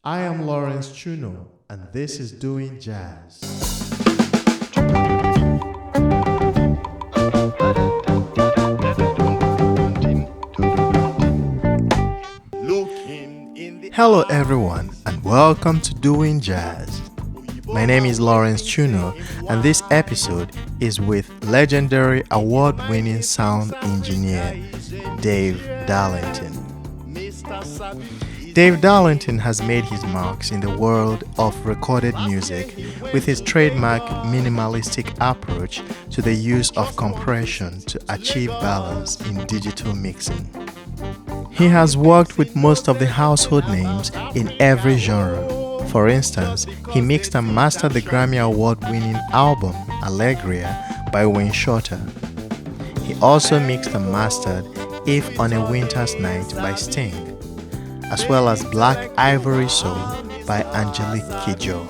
I am Lorens Chuno, and this is Doing Jazz. Hello, everyone, and welcome to Doing Jazz. My name is Lorens Chuno, and this episode is with legendary award-winning sound engineer Dave Darlington. Dave Darlington has made his marks in the world of recorded music with his trademark minimalistic approach to the use of compression to achieve balance in digital mixing. He has worked with most of the household names in every genre. For instance, he mixed and mastered the Grammy Award-winning album Algeria by Wayne Shorter. He also mixed and mastered If on a Winter's Night by Sting, as well as Black Ivory Soul by Angelique Kidjo.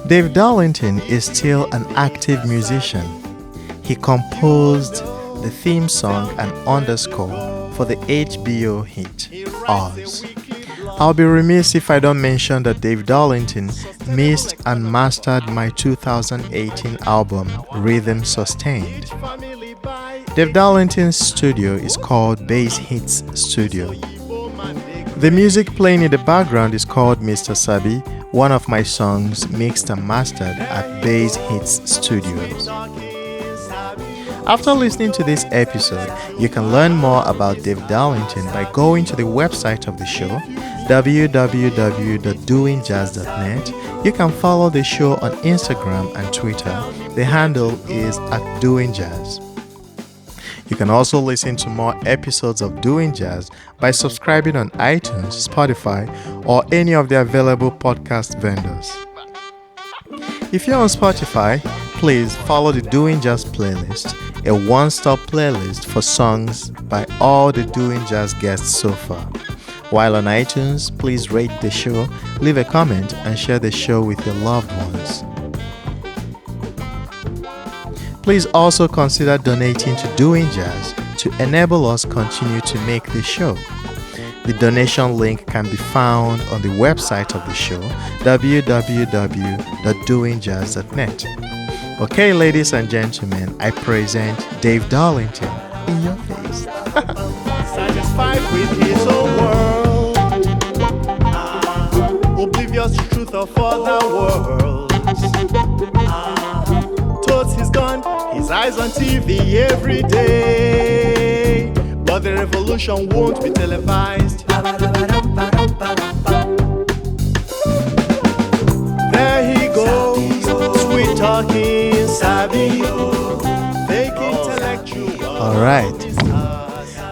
Dave Darlington is still an active musician. He composed the theme song and underscore for the HBO hit Oz. I'll be remiss if I don't mention that Dave Darlington mixed and mastered my 2018 album Rhythm Sustained. Dave Darlington's studio is called Bass Hits Studio. The music playing in the background is called Mr. Sabi, one of my songs mixed and mastered at Bass Hits Studios. After listening to this episode, you can learn more about Dave Darlington by going to the website of the show, www.doingjazz.net. You can follow the show on Instagram and Twitter. The handle is @doingjazz. You can also listen to more episodes of Doing Jazz by subscribing on iTunes, Spotify, or any of the available podcast vendors. If you're on Spotify, please follow the Doing Jazz playlist, a one-stop playlist for songs by all the Doing Jazz guests so far. While on iTunes, please rate the show, leave a comment, and share the show with your loved ones. Please also consider donating to Doing Jazz to enable us continue to make the show. The donation link can be found on the website of the show, www.doingjazz.net. Okay, ladies and gentlemen, I present Dave Darlington in your face. Satisfied with his own world, oblivious to truth of other worlds. Thoughts he's gone, his eyes on TV every day, but the revolution won't be televised. There he goes, sweet talking Sabi, fake intellectual. All right,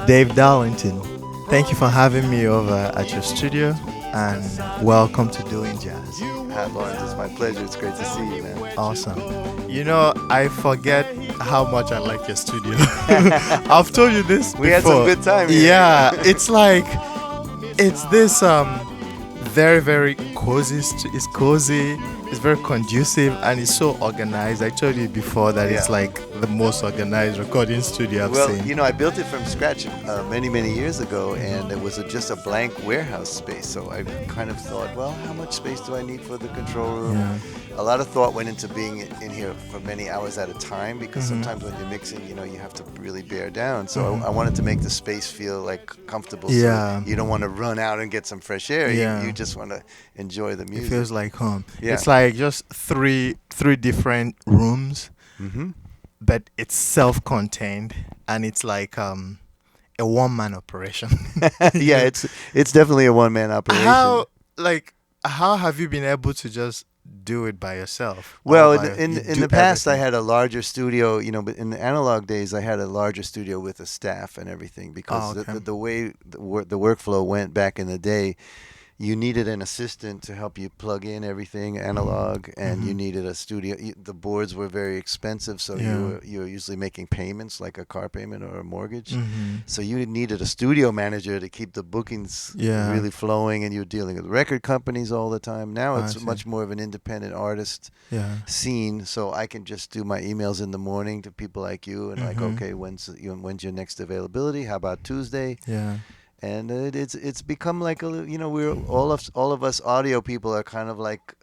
Dave Darlington, thank you for having me over at your studio, and welcome to Doing Jazz. Hi, Lawrence. It's my pleasure. It's great to see you, man. Awesome. You know, I forget how much I like your studio. I've told you this before. We had some good time here. Yeah, it's like, it's this very, very cozy. It's cozy. It's very conducive, and it's so organized. I told you before that it's like the most organized recording studio I've seen. Well, you know, I built it from scratch many, many years ago, and it was just a blank warehouse space. So I kind of thought, well, how much space do I need for the control room? Yeah. A lot of thought went into being in here for many hours at a time, because sometimes when you're mixing, you know, you have to really bear down. So I wanted to make the space feel like comfortable. Yeah. So you don't want to run out and get some fresh air. Yeah. You just want to enjoy the music. It feels like home. Yeah. It's like just three different rooms, but it's self-contained, and it's like a one-man operation. Yeah, it's definitely a one-man operation. How have you been able to just do it by yourself? Well, in the past, I had a larger studio, you know, but in the analog days, I had a larger studio with a staff and everything, because the way the workflow went back in the day, you needed an assistant to help you plug in everything analog, and you needed a studio. The boards were very expensive, so you were usually making payments, like a car payment or a mortgage. So you needed a studio manager to keep the bookings really flowing, and you were dealing with record companies all the time. Now it's much more of an independent artist scene, so I can just do my emails in the morning to people like you, and like, okay, when's your next availability? How about Tuesday? Yeah. And it's become like we're all of us audio people are kind of like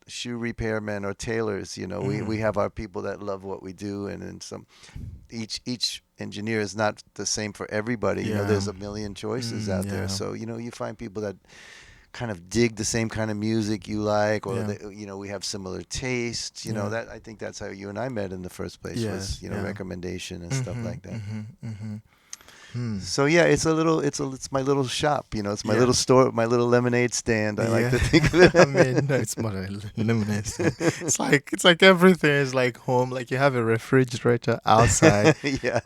shoe repairmen or tailors. We have our people that love what we do, and then some. Each engineer is not the same for everybody. There's a million choices out there. So you find people that kind of dig the same kind of music you like, or we have similar tastes. That I think that's how you and I met in the first place, was recommendation and stuff like that. So it's my little shop, it's my little store, my little lemonade stand. I like to think of it. I mean, no, it's more than a lemonade stand. It's like everything is like home. Like you have a refrigerator outside.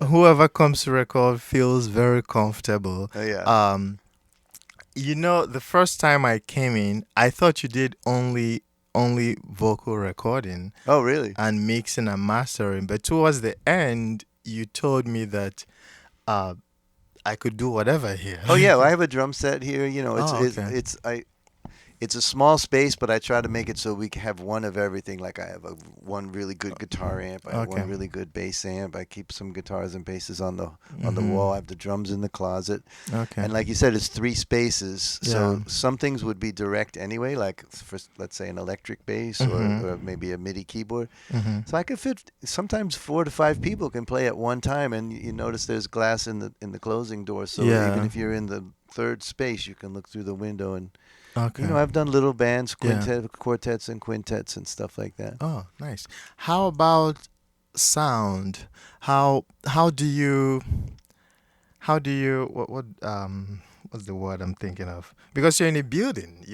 Whoever comes to record feels very comfortable. The first time I came in, I thought you did only vocal recording. Oh, really? And mixing and mastering. But towards the end, you told me that I could do whatever here. Oh yeah, well, I have a drum set here. It's a small space, but I try to make it so we can have one of everything. Like I have one really good guitar amp, I have one really good bass amp. I keep some guitars and basses on the wall. I have the drums in the closet. And like you said, it's 3 spaces. So some things would be direct anyway, like for, let's say, an electric bass or maybe a MIDI keyboard. So I could fit. Sometimes 4 to 5 people can play at one time, and you notice there's glass in the closing door. So even if you're in the 3rd space, you can look through the window and. I've done little bands, quartets and quintets and stuff like that. Oh, nice. How about sound? How do you what's the word I'm thinking of? Because you're in a building.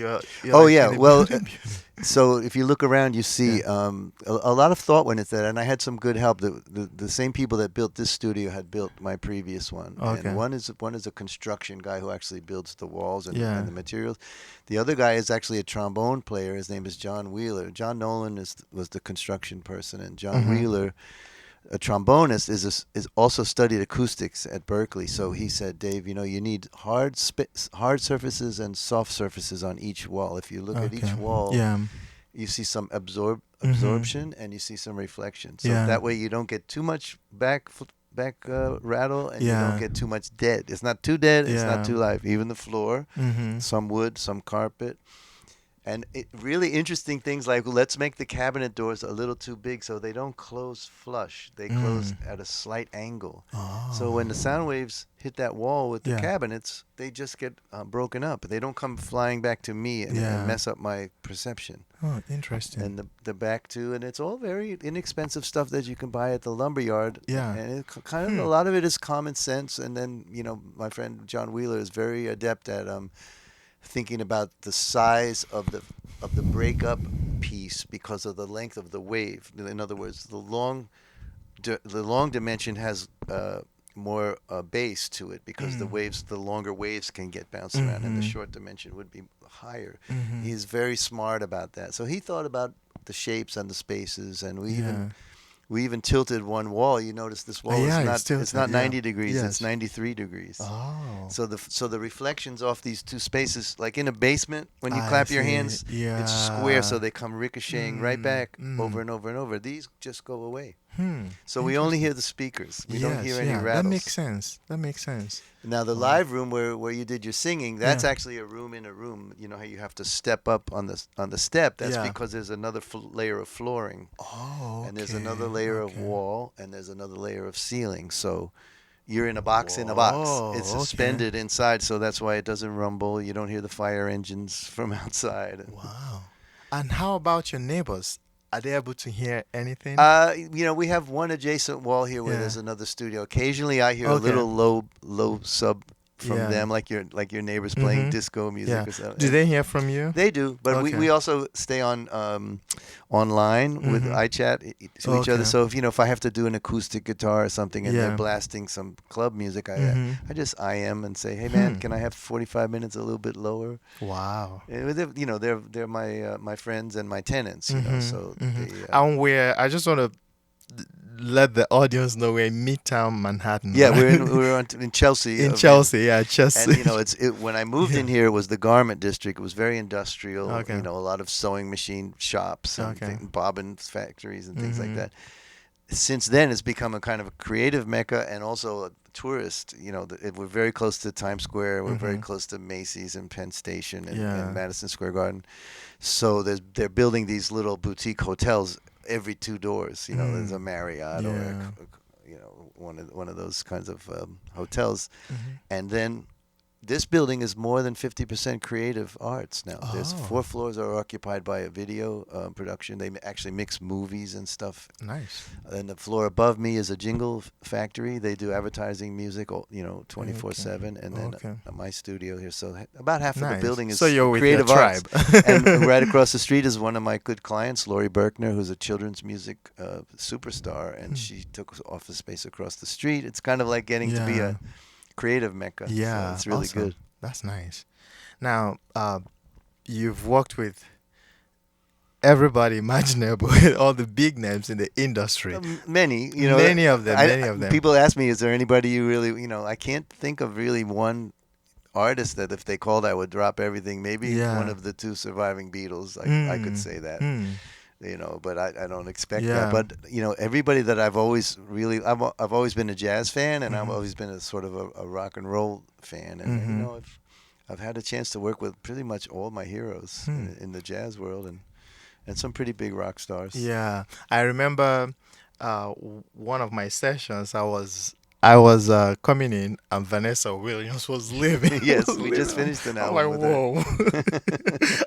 So if you look around, you see a lot of thought went into that, and I had some good help. The same people that built this studio had built my previous one. And one is a construction guy who actually builds the walls and the materials. The other guy is actually a trombone player. His name is John Wheeler. John Nolan was the construction person, and John Wheeler, a trombonist, is also studied acoustics at Berkeley. So he said, Dave, you need hard surfaces and soft surfaces on each wall. If you look at each wall, you see some absorption and you see some reflection. So that way you don't get too much back rattle, and you don't get too much dead. It's not too dead. It's not too live. Even the floor, some wood, some carpet. And really interesting things like, let's make the cabinet doors a little too big so they don't close flush. They close at a slight angle. So when the sound waves hit that wall with the cabinets, they just get broken up. They don't come flying back to me and mess up my perception. Oh, interesting. And the back too. And it's all very inexpensive stuff that you can buy at the lumberyard. Yeah. And it kind of a lot of it is common sense. And then, my friend John Wheeler is very adept at thinking about the size of the breakup piece because of the length of the wave. In other words, the long dimension has more bass to it because the longer waves can get bounced around, and the short dimension would be higher. He's very smart about that. So he thought about the shapes and the spaces, and we even tilted one wall. You notice this wall is not 90 degrees, it's 93 degrees. Oh. So the reflections off these 2 spaces, like in a basement, when you clap your hands, it's square, so they come ricocheting right back over and over and over. These just go away. So we only hear the speakers. We don't hear any rattles. That makes sense. Now the live room where you did your singing, that's actually a room in a room. You know how you have to step up on the step? That's because there's another layer of flooring. Oh, okay. And there's another layer of wall, and there's another layer of ceiling. So you're in a box in a box. It's suspended inside, so that's why it doesn't rumble. You don't hear the fire engines from outside. Wow. And how about your neighbors? Are they able to hear anything? We have one adjacent wall here where there's another studio. Occasionally I hear a little low sub from them, like your neighbors playing disco music or something. Do they hear from you? They do, but we also stay on online with iChat to each other. So if I have to do an acoustic guitar or something and they're blasting some club music, I just IM and say, hey man, can I have 45 minutes a little bit lower? Wow. They're my friends and my tenants. So I just want to let the audience know we're in Midtown Manhattan. Yeah, we're in Chelsea. In Chelsea, Chelsea. And when I moved in here, it was the garment district. It was very industrial. A lot of sewing machine shops and bobbin factories and things like that. since then it's become a kind of a creative mecca and also a tourist. We're very close to Times Square. We're very close to Macy's and Penn Station and Madison Square Garden. So they're building these little boutique hotels every 2 doors. There's a Marriott or one of those kinds of hotels, and then. This building is more than 50% creative arts now. There's 4 floors are occupied by a video production. They actually mix movies and stuff. Nice. And the floor above me is a jingle factory. They do advertising, music, 24/7. And then my studio here. So about half of the building is creative arts. And right across the street is one of my good clients, Lori Berkner, who's a children's music superstar. And she took office space across the street. It's kind of like getting to be a creative mecca. Yeah, so it's really good. That's nice. Now, you've worked with everybody imaginable, all the big names in the industry. Many of them. People ask me, is there anybody you really, I can't think of really one artist that if they called I would drop everything. Maybe one of the 2 surviving Beatles. I could say that. But I don't expect that. But everybody that I've always been a jazz fan, and I've always been a sort of a rock and roll fan, and I've had a chance to work with pretty much all my heroes in the jazz world, and some pretty big rock stars. Yeah, I remember one of my sessions. I was coming in, and Vanessa Williams was leaving. Yes, we just finished an album. I'm like, whoa!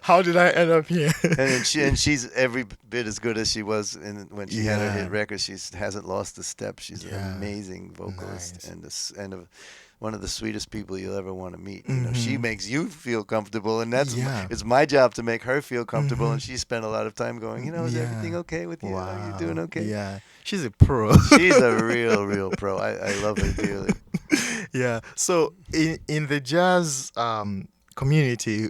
How did I end up here? and she's every bit as good as she was when she had her hit record. She hasn't lost a step. She's an amazing vocalist and one of the sweetest people you'll ever want to meet. She makes you feel comfortable, and it's my job to make her feel comfortable. And she spent a lot of time going, is everything okay with you? Wow. Are you doing okay? Yeah, she's a pro. She's a real pro. I love her dearly. Yeah. So in the jazz community,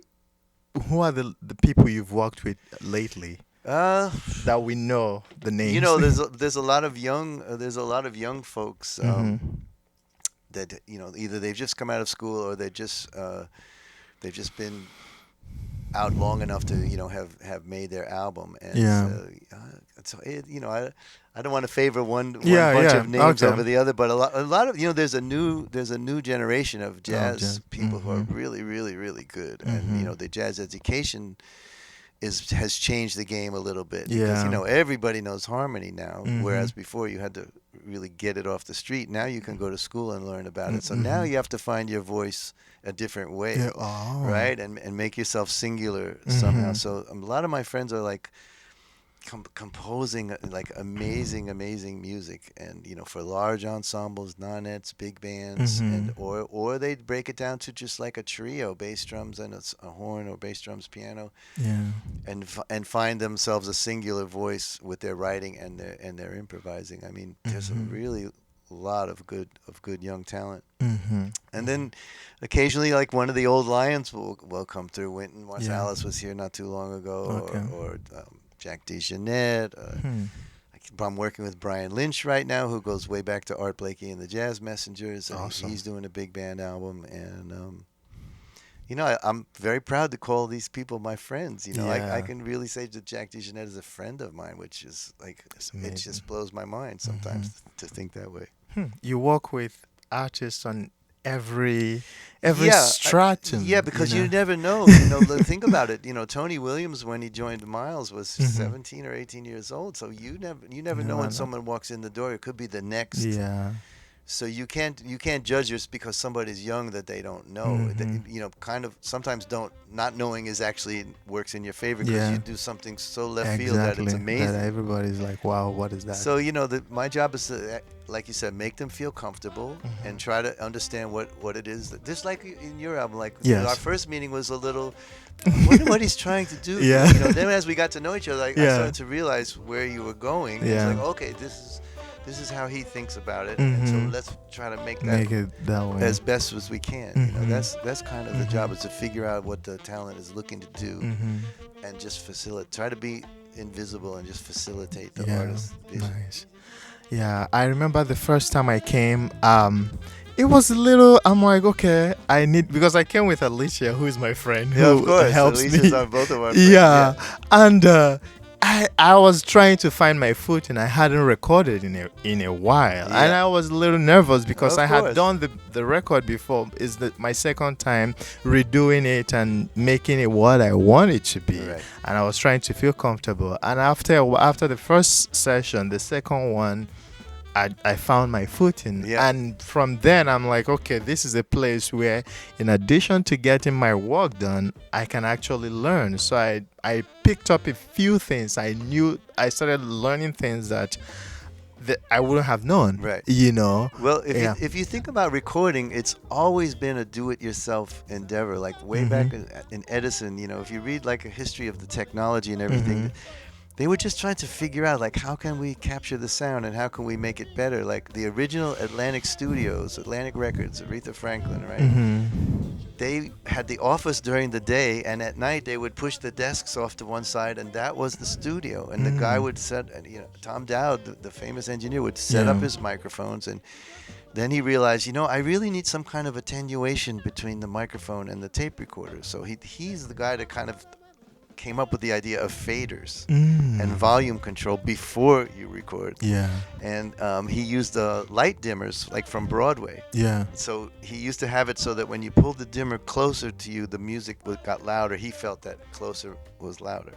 who are the people you've worked with lately? That we know the names. There's a lot of young folks. That either they've just come out of school or they've just been out long enough to have made their album, and I don't want to favor one bunch of names over the other, but a lot of there's a new generation of jazz people who are really really really good, and the jazz education has changed the game a little bit because everybody knows harmony now, whereas before you had to really get it off the street. Now you can go to school and learn about it. So now you have to find your voice a different way, right? And make yourself singular somehow. So a lot of my friends are like composing like amazing music, and for large ensembles, nonettes, big bands, and or they break it down to just like a trio, bass drums and a horn, or bass drums, piano, and find themselves a singular voice with their writing and their improvising. I mean, there's a really lot of good young talent, and then occasionally like one of the old lions will come through. Wynton Marsalis was here not too long ago, or Jack DeJohnette. I'm working with Brian Lynch right now, who goes way back to Art Blakey and the Jazz Messengers. Awesome. He's doing a big band album, and I'm very proud to call these people my friends. I can really say that Jack DeJohnette is a friend of mine, which is like it just blows my mind sometimes to think that way. You work with artists on every stratum. Because you never know. Think about it. Tony Williams, when he joined Miles, was 17 or 18 years old. So you never know when someone walks in the door. It could be the next. Yeah. So you can't judge just because somebody's young that they don't know. Kind of sometimes not knowing is actually works in your favor because you do something so left field that it's amazing. That everybody's like, wow, what is that? So my job is to, like you said, make them feel comfortable and try to understand what it is. Just like in your album, our first meeting was a little. I wonder what he's trying to do. Yeah. Then as we got to know each other, I started to realize where you were going. Yeah. It's like, okay, this is how he thinks about it, and so let's try to make it that way as best as we can. That's kind of the job, is to figure out what the talent is looking to do, and just try to be invisible and just facilitate the artist's vision. Nice. Yeah, I remember the first time I came. It was a little. I'm like, okay, because I came with Alicia, who is my friend, who of course, helps Alicia's me. On both of our friends. Yeah, and. I was trying to find my foot and I hadn't recorded in a while, and I was a little nervous because I had done the record before. Is that my second time redoing it and making it what I want it to be, and I was trying to feel comfortable. And after the first session, the second one, I found my footing, and from then I'm like, okay, this is a place where, in addition to getting my work done, I can actually learn. So I picked up a few things. I started learning things that I wouldn't have known. Right. Well, if you think about recording, it's always been a do-it-yourself endeavor. Like way back in Edison, if you read like a history of the technology and everything. They were just trying to figure out, like, how can we capture the sound and how can we make it better? Like the original Atlantic Studios, Atlantic Records, Aretha Franklin, right? They had the office during the day, and at night they would push the desks off to one side, and that was the studio. And the guy would Tom Dowd, the famous engineer, would set up his microphones, and then he realized, I really need some kind of attenuation between the microphone and the tape recorder. So he's the guy that kind of came up with the idea of faders and volume control before you record. And he used light dimmers like from Broadway. So he used to have it so that when you pulled the dimmer closer to you, the music got louder. He felt that closer was louder.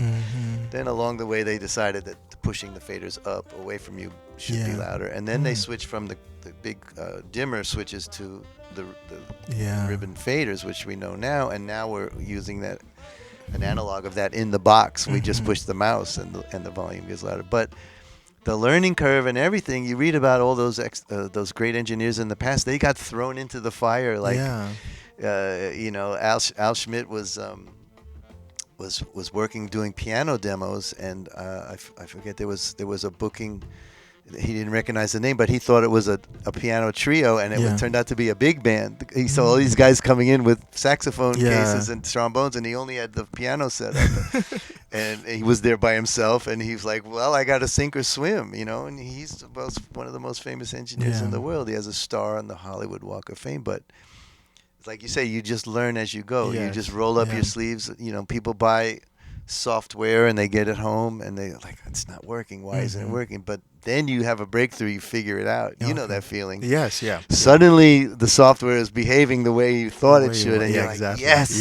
Then along the way, they decided that pushing the faders up away from you should be louder. And then they switched from the big dimmer switches to the ribbon faders, which we know now. And now we're using an analog of that in the box. We just push the mouse and the volume gets louder. But the learning curve and everything, you read about all those great engineers in the past, they got thrown into the fire. Like, Al Schmidt was working doing piano demos, and I forget, there was a booking. He didn't recognize the name, but he thought it was a piano trio, and it turned out to be a big band. He saw all these guys coming in with saxophone cases and trombones, and he only had the piano set up. And he was there by himself, and he was like, well, I got to sink or swim, and he's one of the most famous engineers in the world. He has a star on the Hollywood Walk of Fame, but like you say, you just learn as you go. You just roll up your sleeves. People buy software and they get it home and they're like, it's not working. Why isn't it working? But then you have a breakthrough, you figure it out. You know that feeling. Yes, Suddenly the software is behaving the way you thought it should, and you're like, yes.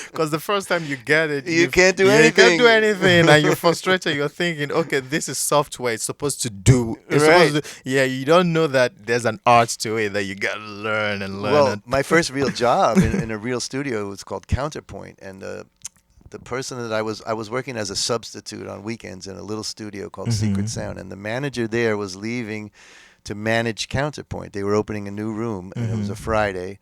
Because the first time you get it, you can't do anything. You can't do anything, and you're frustrated. You're thinking, okay, this is software. It's supposed to do. You don't know that there's an art to it that you got to learn and learn. Well, my first real job in a real studio was called Counterpoint, and the person that I was working as a substitute on weekends in a little studio called Secret Sound, and the manager there was leaving to manage Counterpoint. They were opening a new room, and it was a Friday.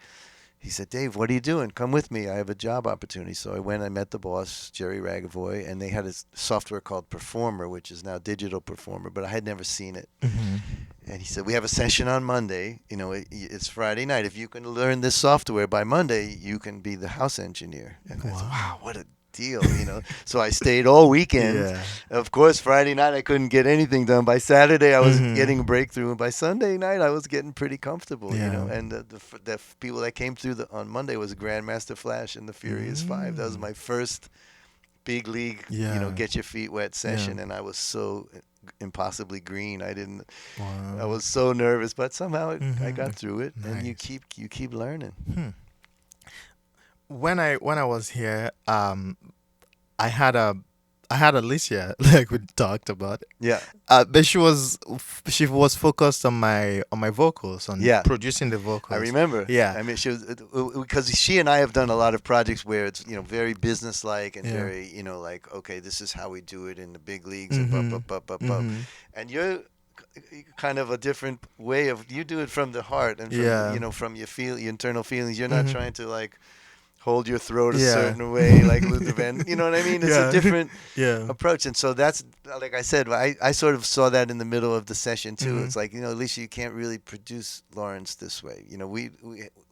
He said, Dave, what are you doing? Come with me. I have a job opportunity. So I went. I met the boss, Jerry Ragavoy, and they had a software called Performer, which is now Digital Performer, but I had never seen it. And he said, we have a session on Monday. It's Friday night. If you can learn this software by Monday, you can be the house engineer. And I said, wow, what a deal, So I stayed all weekend. Of course, Friday night I couldn't get anything done. By Saturday I was getting a breakthrough, and by Sunday night I was getting pretty comfortable. And the people that came through on Monday was Grandmaster Flash and the Furious Five. That was my first big league, get your feet wet session, and I was so impossibly green. I was so nervous, but somehow I got through it. Nice. And you keep learning. When I was here, I had Alicia, like we talked about. But she was focused on my vocals, on producing the vocals. I remember. I mean, she was, because she and I have done a lot of projects where it's very businesslike and very like, okay, this is how we do it in the big leagues and and you're kind of a different way of, you do it from the heart and from, from your internal feelings. You're not trying to like hold your throat a certain way, like Luther Van. You know what I mean? It's a different approach. And so that's, like I said, I sort of saw that in the middle of the session too. It's like, Alicia, you can't really produce Lorens this way. We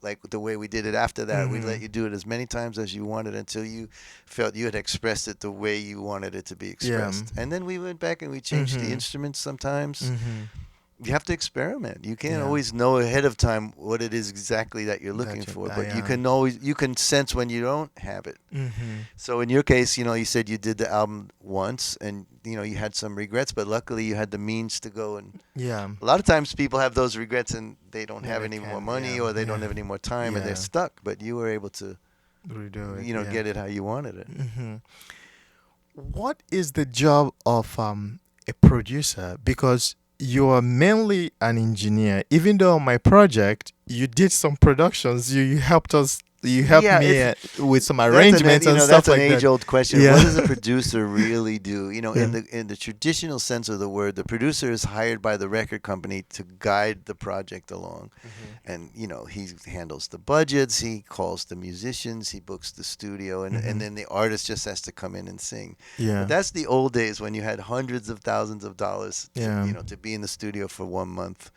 like the way we did it after that, we let you do it as many times as you wanted until you felt you had expressed it the way you wanted it to be expressed. And then we went back and we changed the instruments sometimes. you have to experiment. You can't always know ahead of time what it is exactly that you're looking for, but you can sense when you don't have it. So in your case, you said you did the album once, and you had some regrets, but luckily you had the means to go. And a lot of times people have those regrets and they don't have any more money or they don't have any more time and they're stuck. But you were able to redo it, get it how you wanted it. What is the job of a producer? Because you are mainly an engineer. Even though on my project you did some productions, you helped us. You helped me with some arrangements and stuff like that. That's an age-old question. What does a producer really do? In the traditional sense of the word, the producer is hired by the record company to guide the project along. And, he handles the budgets, he calls the musicians, he books the studio, and then the artist just has to come in and sing. But that's the old days when you had hundreds of thousands of dollars to be in the studio for 1 month.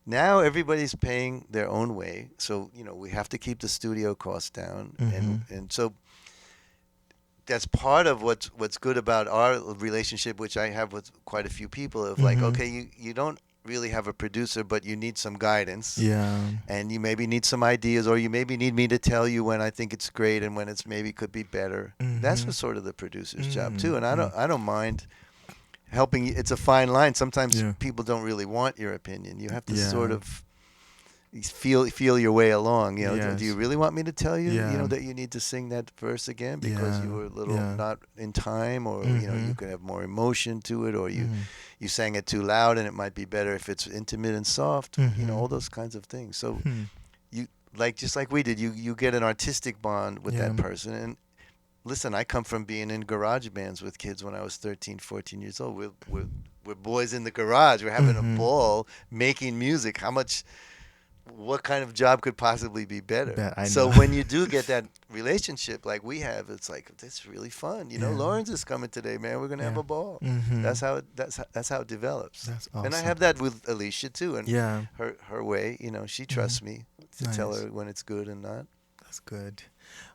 Now everybody's paying their own way, so we have to keep the studio costs down, and so that's part of what's good about our relationship, which I have with quite a few people. Of like, okay, you don't really have a producer, but you need some guidance, and you maybe need some ideas, or you maybe need me to tell you when I think it's great and when it's maybe could be better. That's what sort of the producer's job too, and I don't mind helping you. It's a fine line. Sometimes people don't really want your opinion. You have to sort of feel your way along. Do you really want me to tell you, that you need to sing that verse again because you were a little not in time, or you could have more emotion to it, or you sang it too loud and it might be better if it's intimate and soft. All those kinds of things. So you just like we did. You get an artistic bond with that person. And listen, I come from being in garage bands with kids when I was 13, 14 years old. We're boys in the garage. We're having a ball making music. What kind of job could possibly be better? So when you do get that relationship like we have, it's like, this is really fun. Lorens is coming today, man. We're gonna have a ball. That's how it develops. That's awesome. And I have that with Alicia too. And her way, she trusts me to tell her when it's good and not. That's good.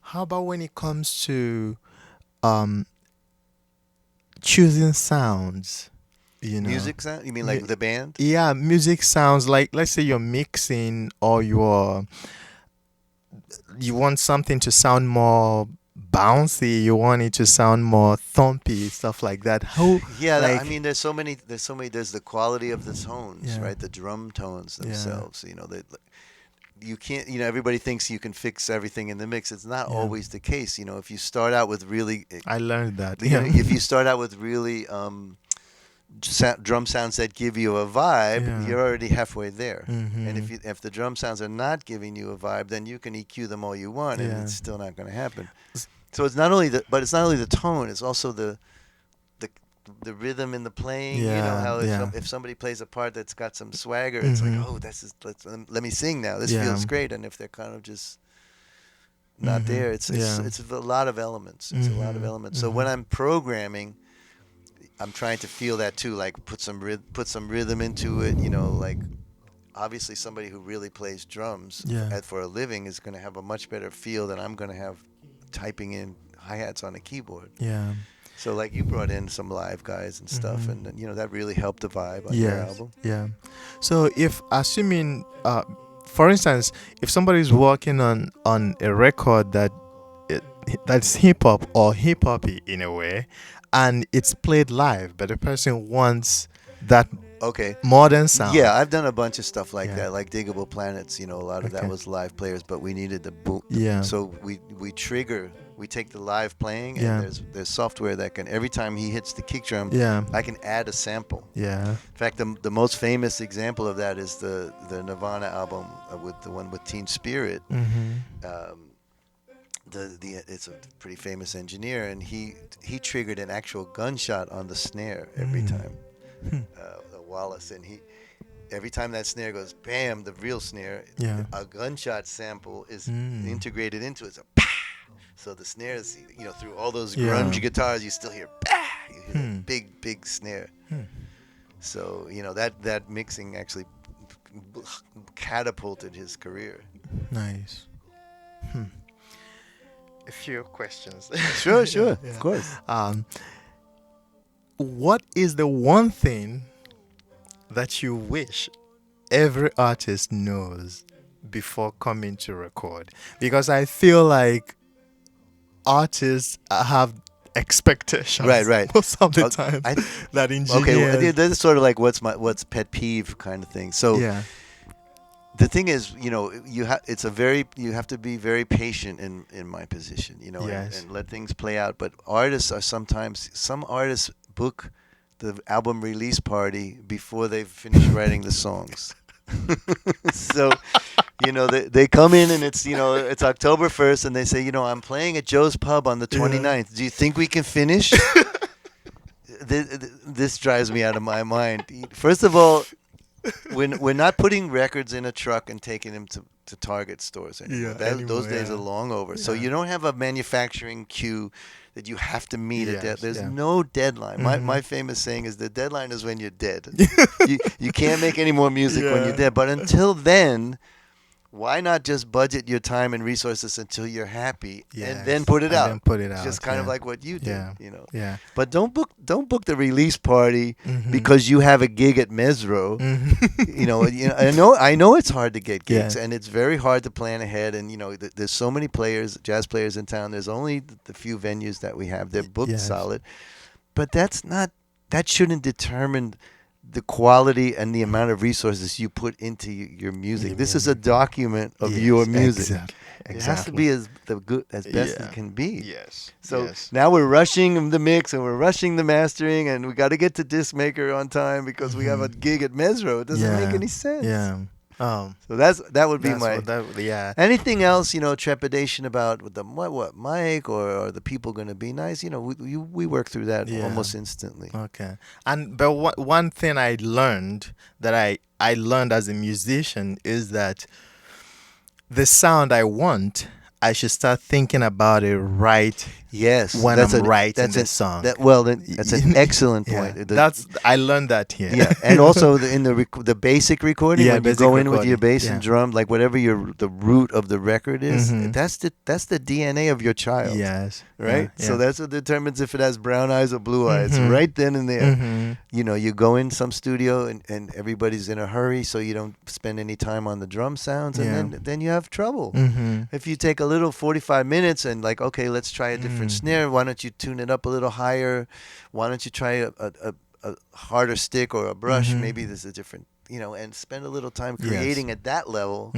How about when it comes to choosing sounds? Music sound? You mean like the band? Yeah, music sounds. Like, let's say you're mixing, or you want something to sound more bouncy, you want it to sound more thumpy, stuff like that. There's so many. There's the quality of the tones, right? The drum tones themselves. You can't, everybody thinks you can fix everything in the mix. It's not always the case. If you start out with really, I learned that. If you start out with really drum sounds that give you a vibe, you're already halfway there. And if the drum sounds are not giving you a vibe, then you can EQ them all you want, and it's still not going to happen. So it's not only the tone; it's also the rhythm in the playing. If somebody plays a part that's got some swagger, it's like, oh, let me sing now. This feels great. And if they're kind of just not there, it's a lot of elements. It's a lot of elements. So when I'm programming, I'm trying to feel that too, like put some rhythm into it. Like obviously somebody who really plays drums for a living is going to have a much better feel than I'm going to have typing in hi-hats on a keyboard. Yeah. So like you brought in some live guys and stuff, and that really helped the vibe on your album. Yeah. So if assuming, for instance, if somebody's working on a record that's hip hop or hip hoppy in a way, and it's played live, but the person wants that modern sound. Yeah, I've done a bunch of stuff like that, like Diggable Planets. A lot of that was live players, but we needed the boom. Yeah. So we take the live playing, and there's software that can, every time he hits the kick drum, I can add a sample. Yeah. In fact, the most famous example of that is the Nirvana album with the one with Teen Spirit. It's a pretty famous engineer, and he triggered an actual gunshot on the snare every time. Wallace, and every time that snare goes bam, the real snare, a gunshot sample is integrated into it. So, so the snares, through all those grunge guitars, you still hear, you hear that big snare. So that mixing actually catapulted his career. Nice. A few questions. Sure, of course. What is the one thing that you wish every artist knows before coming to record? Because I feel like artists have expectations Right. most of the Uh, time I that okay. Well, engineers. this is sort of like what's pet peeve kind of thing. So Yeah. the thing is, you have to be very patient in my position, Yes. and let things play out. But artists are sometimes some artists book the album release party before they've finished writing the songs. So, they come in and it's October 1st and they say, I'm playing at Joe's Pub on the 29th. Do you think we can finish? This drives me out of my mind. First of all, we're not putting records in a truck and taking them to Target stores anymore. Those days are long over. So you don't have a manufacturing queue that you have to meet. There's no deadline. My famous saying is the deadline is when you're dead. you can't make any more music when you're dead. But until then, why not just budget your time and resources until you're happy and then put it out? Then put it out. Just kind of like what you did, Yeah. But don't book the release party because you have a gig at Mesro. I know it's hard to get gigs and it's very hard to plan ahead. And there's so many jazz players in town. There's only the few venues that we have. They're booked solid, but that shouldn't determine the quality and the amount of resources you put into your music. This is a document of your music. Exactly. It has to be as best it can be. Yes. So now we're rushing the mix and we're rushing the mastering and we got to get to disc maker on time because we have a gig at Mesro. It doesn't make any sense. Yeah. So that would be anything else, trepidation about the what mic or the people going to be nice, we work through that almost instantly. Okay. But one thing I learned that I learned as a musician is that the sound I want, I should start thinking about it when I'm writing the song. That's an excellent point. I learned that here. Yeah, and also in the basic recording, when you go in with your bass and drum, like whatever the root of the record is, that's the DNA of your child. Yes. Right? Yeah. So that's what determines if it has brown eyes or blue eyes, right then and there. You go in some studio and everybody's in a hurry, so you don't spend any time on the drum sounds, and then you have trouble. If you take a little 45 minutes and like, okay, let's try a different snare. Why don't you tune it up a little higher? Why don't you try a harder stick or a brush? Maybe there's a different, and spend a little time creating at that level.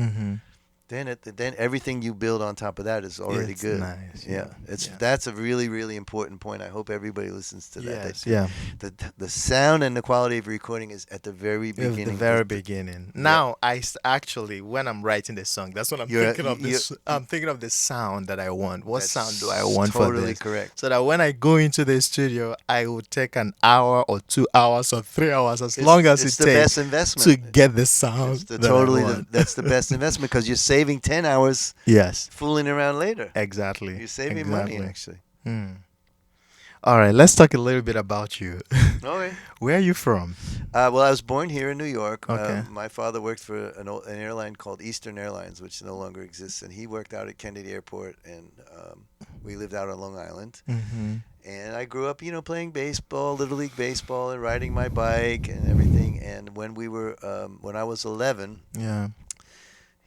Then everything you build on top of that is already good. Nice. That's a really, really important point. I hope everybody listens to that. Yes. The sound and the quality of recording is at the very beginning. The very beginning. Now, I actually, when I'm writing the song, that's what I'm thinking of. I'm thinking of the sound that I want. What sound do I want for this? Totally correct. So that when I go into the studio, I would take an hour or 2 hours or 3 hours, as long as it takes, the best investment to get the sound. That's the best investment because you're saving 10 hours fooling around later. Exactly. You're saving money, actually. All right, let's talk a little bit about you. Okay. Where are you from? Well, I was born here in New York. Okay. My father worked for an airline called Eastern Airlines, which no longer exists, and he worked out at Kennedy Airport, and we lived out on Long Island. And I grew up, playing baseball, Little League baseball, and riding my bike and everything. And when I was 11,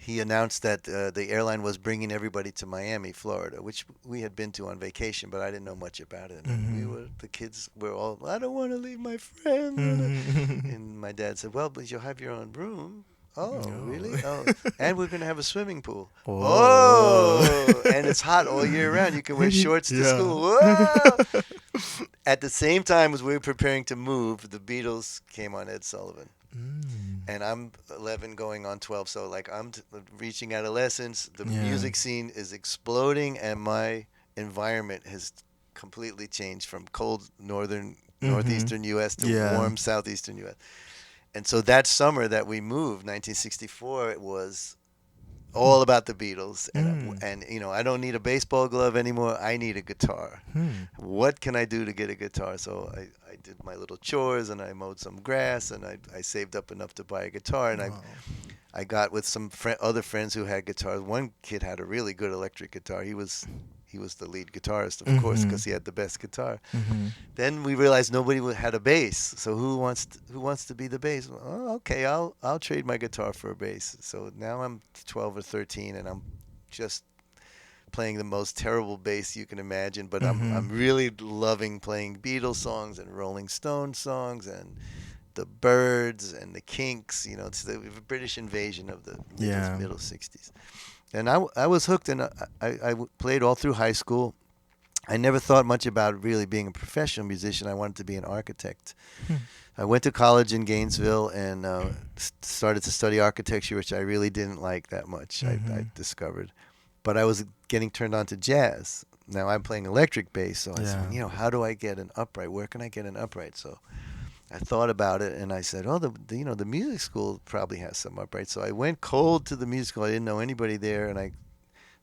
he announced that the airline was bringing everybody to Miami, Florida, which we had been to on vacation, but I didn't know much about it. And the kids were all, I don't want to leave my friends. And my dad said, well, but you'll have your own room. Oh, really? Oh, and we're going to have a swimming pool. Oh, and it's hot all year round. You can wear shorts to school. Whoa! At the same time as we were preparing to move, the Beatles came on Ed Sullivan. And I'm 11 going on 12, so like I'm reaching adolescence. The music scene is exploding, and my environment has completely changed from cold northeastern U.S. to warm southeastern U.S. And so that summer that we moved, 1964, it was all about the Beatles. And I don't need a baseball glove anymore. I need a guitar. What can I do to get a guitar? So I did my little chores, and I mowed some grass, and I saved up enough to buy a guitar. And I got with some other friends who had guitars. One kid had a really good electric guitar. He was he was the lead guitarist, of course, because he had the best guitar. Then we realized nobody had a bass. So who wants to be the bass? Well, oh, okay, I'll trade my guitar for a bass. So now I'm 12 or 13, and I'm just playing the most terrible bass you can imagine. But I'm really loving playing Beatles songs and Rolling Stone songs and the Byrds and the Kinks. You know, it's the British invasion of the middle 60s. And I was hooked, and I played all through high school. I never thought much about really being a professional musician. I wanted to be an architect. I went to college in Gainesville and started to study architecture, which I really didn't like that much, I discovered. But I was getting turned on to jazz. Now I'm playing electric bass, so I said, you know, how do I get an upright? Where can I get an upright? So I thought about it, and I said, oh, the music school probably has some upright. So I went cold to the music school. I didn't know anybody there, and I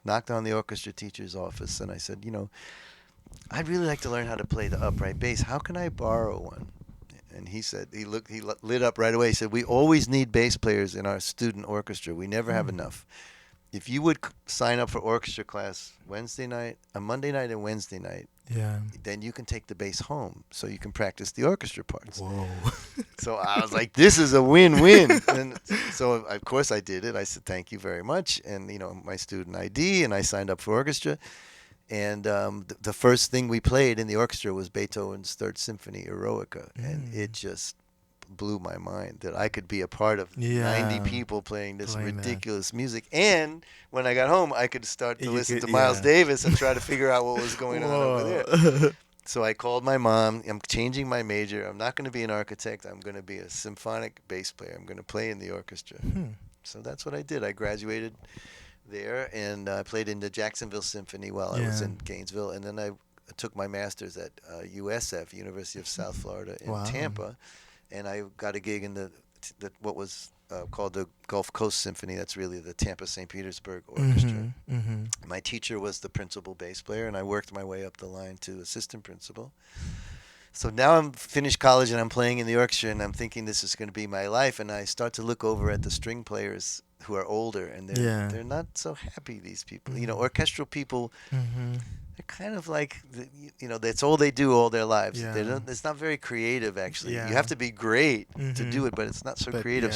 knocked on the orchestra teacher's office, and I said, you know, I'd really like to learn how to play the upright bass. How can I borrow one? And he said, he lit up right away. He said, we always need bass players in our student orchestra. We never have enough. If you would sign up for orchestra class Monday night and Wednesday night, then you can take the bass home so you can practice the orchestra parts. Whoa. So I was like, this is a win-win. And so, of course, I did it. I said, thank you very much. And, you know, my student ID, and I signed up for orchestra. And the first thing we played in the orchestra was Beethoven's Third Symphony, Eroica. And it just blew my mind that I could be a part of 90 people playing this ridiculous music. And when I got home, I could start to listen to Miles Davis and try to figure out what was going on over there. So I called my mom. I'm changing my major. I'm not going to be an architect. I'm going to be a symphonic bass player. I'm going to play in the orchestra. So that's what I did. I graduated there, and I played in the Jacksonville Symphony while I was in Gainesville. And then I took my master's at USF, University of South Florida in Tampa. And I got a gig in the what was called the Gulf Coast Symphony. That's really the Tampa St. Petersburg Orchestra. My teacher was the principal bass player, and I worked my way up the line to assistant principal. So now I'm finished college, and I'm playing in the orchestra, and I'm thinking this is going to be my life. And I start to look over at the string players who are older, and they're not so happy, these people. You know, orchestral people, they're kind of like, you know, that's all they do all their lives. It's not very creative, actually. You have to be great to do it, but it's not so creative.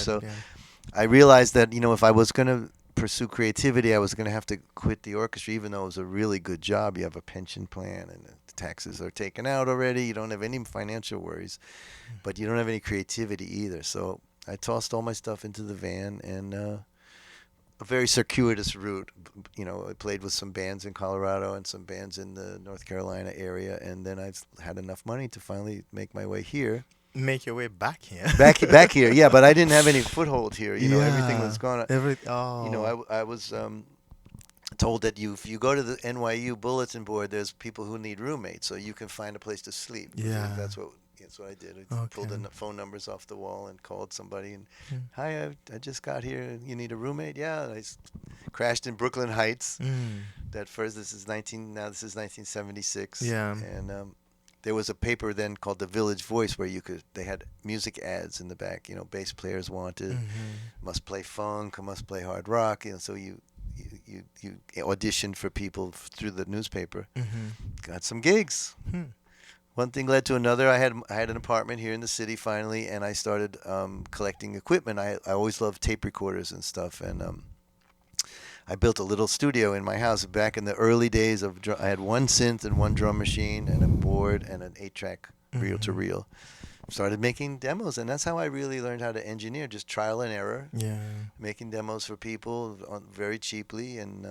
I realized that, you know, if I was going to pursue creativity, I was going to have to quit the orchestra, even though it was a really good job. You have a pension plan, and the taxes are taken out already. You don't have any financial worries, but you don't have any creativity either. So I tossed all my stuff into the van, and a very circuitous route. You know, I played with some bands in Colorado and some bands in the North Carolina area, and then I had enough money to finally make my way here. Make your way back here. back here, yeah, but I didn't have any foothold here. You know, everything was gone. You know, I was told that if you go to the NYU bulletin board, there's people who need roommates, so you can find a place to sleep. That's what I did. I pulled the phone numbers off the wall and called somebody. And hi, I just got here. You need a roommate? Yeah. I crashed in Brooklyn Heights. This is 1976. And there was a paper then called The Village Voice where they had music ads in the back. You know, bass players wanted, must play funk, must play hard rock. You know, so you auditioned for people through the newspaper. Got some gigs. One thing led to another. I had an apartment here in the city finally, and I started collecting equipment. I always loved tape recorders and stuff, and I built a little studio in my house back in the early days of. I had one synth and one drum machine and a board and an 8-track reel-to-reel. Started making demos, and that's how I really learned how to engineer. Just trial and error. Making demos for people very cheaply, and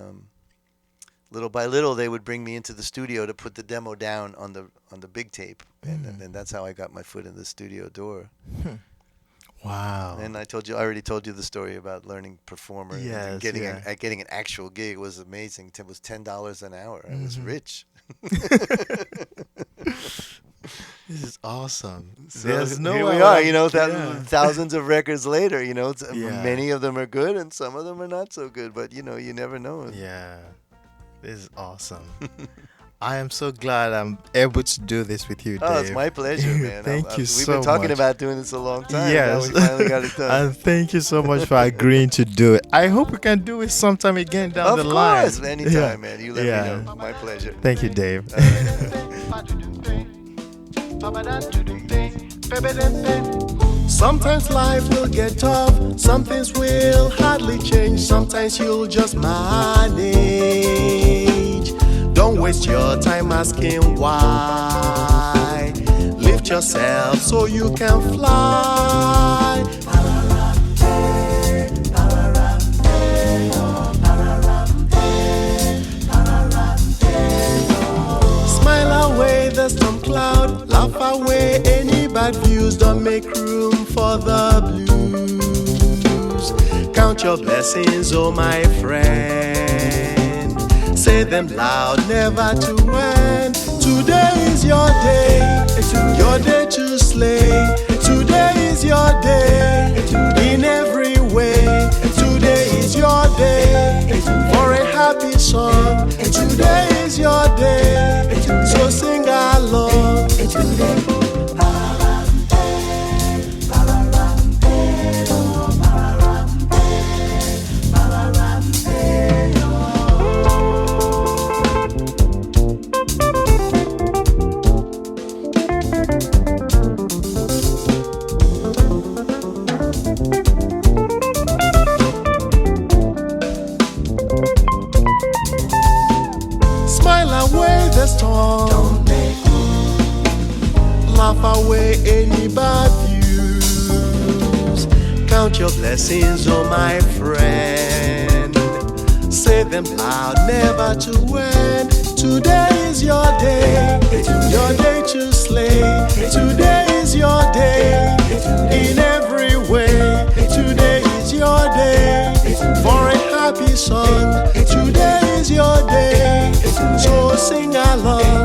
little by little, they would bring me into the studio to put the demo down on the big tape, and that's how I got my foot in the studio door. Wow! And I already told you the story about learning performer. And getting an actual gig was amazing. It was $10 an hour. I was rich. This is awesome. So here we are, you know, thousands of records later. You know, many of them are good, and some of them are not so good. But you know, you never know. Yeah. This is awesome. I am so glad I'm able to do this with you, Dave. Oh, it's my pleasure, man. Thank you so much. We've been talking about doing this a long time. Yes. Now we finally got it done. And thank you so much for agreeing to do it. I hope we can do it sometime again down the line. Of course, anytime, man. You let me know. My pleasure. Thank you, Dave. Sometimes life will get tough, some things will hardly change, sometimes you'll just manage. Don't waste your time asking why. Lift yourself so you can fly. Smile away the storm cloud, laugh away any bad views, don't make room for the blues. Count your blessings, oh my friend. Say them loud, never to end. Today is your day to slay. Today is your day, in every way. Today is your day, for a happy song. Today is your day, so sing along. Laugh away any bad views. Count your blessings, oh my friend. Say them loud, never to end. Today is your day to slay. Today is your day, in every way. Today is your day, for a happy song. Today is your day, so sing along.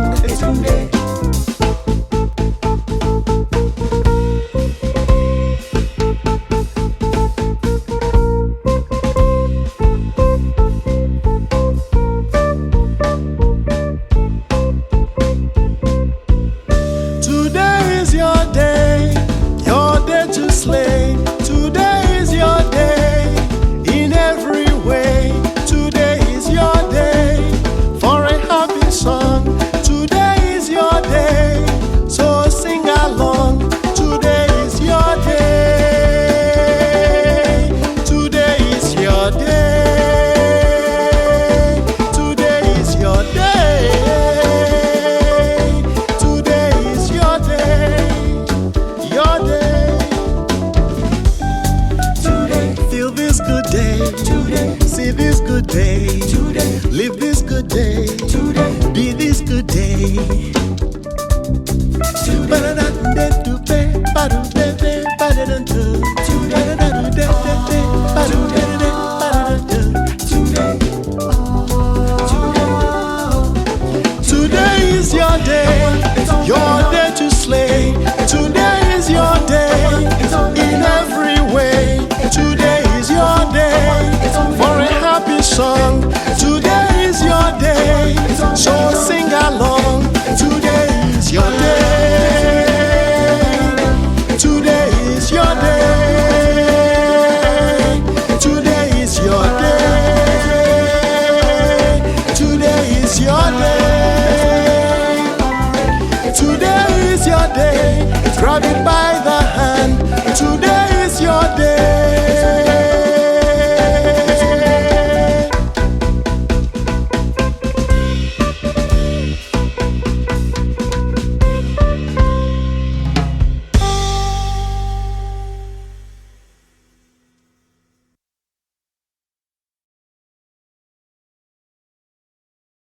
Live this good day, be this good day. Today is your day to slay. Today is your day, in every way. Today is your day, for a happy song.